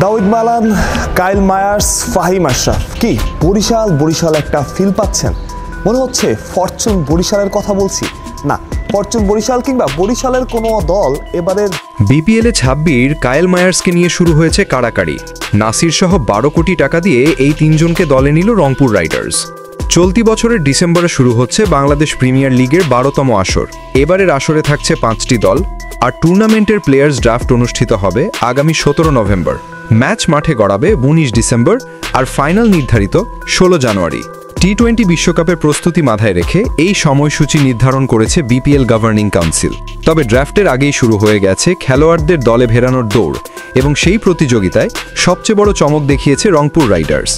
দাউদ Malan, Kyle Mayers, Fahim Ashraf, কি বরিশাল একটা feel পাচ্ছেন? মনে হচ্ছে ফরচুন বরিশালের কথা বলছি। না, ফরচুন বরিশাল কিংবা বরিশালের কোনো দল এবারের বিপিএলে 26 কাইল মায়ার্সকে নিয়ে শুরু হয়েছে কাড়াকাড়ি। নাসির সহ 12 কোটি টাকা দিয়ে এই তিনজনকে দলে নিল রংপুর রাইডার্স। চলতি বছরের ডিসেম্বরে শুরু হচ্ছে বাংলাদেশ প্রিমিয়ার লিগের 12তম আসর। এবারের আসরে থাকছে 5টি দল, আর টুর্নামেন্টের প্লেয়ার্স ড্রাফট অনুষ্ঠিত হবে আগামী 17 নভেম্বর। ম্যাচ মাঠে গড়াবে 19 ডিসেম্বর, আর ফাইনাল নির্ধারিত 16 জানুয়ারি। টি-20 বিশ্বকাপের প্রস্তুতি মাথায় রেখে এই সময়সূচি নির্ধারণ করেছে বিপিএল গভর্নিং কাউন্সিল। তবে ড্রাফটের আগেই শুরু হয়ে গেছে খেলোয়াড়দের দলে ফেরানোর দৌড়, এবং সেই প্রতিযোগিতায় সবচেয়ে বড় চমক দেখিয়েছে রংপুর রাইডার্স।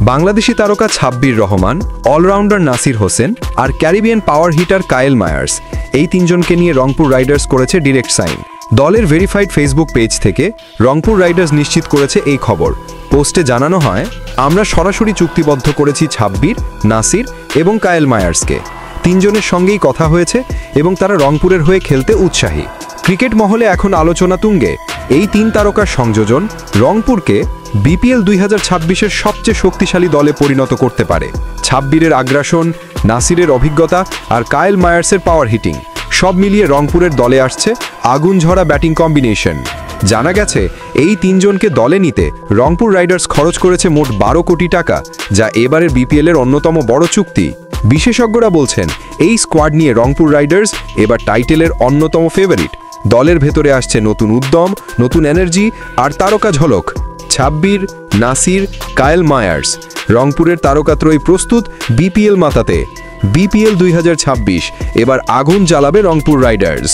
বাংলাদেশি তারকা ছাব্বির রহমান, অলরাউন্ডার নাসির হোসেন আর Caribbean power hitter Kyle Mayers, এই তিনজনকে নিয়ে রংপুর রাইডার্স করেছে ডিরেক্ট সাইন। দলের ভেরিফাইড ফেসবুক পেজ থেকে রংপুর রাইডার্স নিশ্চিত করেছে এই খবর। পোস্টে জানানো হয়, আমরা সরাসরি চুক্তিবদ্ধ করেছি ছাব্বির, নাসির এবং কায়েল মায়ার্সকে। তিনজনের সঙ্গেই কথা হয়েছে এবং তারা রংপুরের হয়ে খেলতে উৎসাহী। ক্রিকেট মহলে এখন আলোচনা তুঙ্গে এই তিন তারকার সংযোজন রংপুরকে বিপিএল 2026-এর সবচেয়ে শক্তিশালী দলে পরিণত করতে পারে। ছাব্বিরের আগ্রাসন, নাসিরের অভিজ্ঞতা আর কায়েল মায়ার্সের পাওয়ার হিটিং, সব মিলিয়ে রংপুরের দলে আসছে আগুন ঝরা ব্যাটিং কম্বিনেশন। জানা গেছে এই তিনজনকে দলে নিতে রংপুর রাইডার্স খরচ করেছে মোট 12 কোটি টাকা, যা এবারের বিপিএলের অন্যতম বড় চুক্তি। বিশেষজ্ঞরা বলছেন এই স্কোয়াড নিয়ে রংপুর রাইডার্স এবার টাইটেলের অন্যতম ফেভারিট। দলের ভেতরে আসছে নতুন উদ্যম, নতুন এনার্জি আর তারকা ঝলক। ছাব্বির, নাসির, কায়েল মায়ার্স, রংপুরের তারকাত্রয়ী প্রস্তুত বিপিএল মাতাতে। বিপিএল 2026 এবার আগুন জ্বালাবে রংপুর রাইডার্স।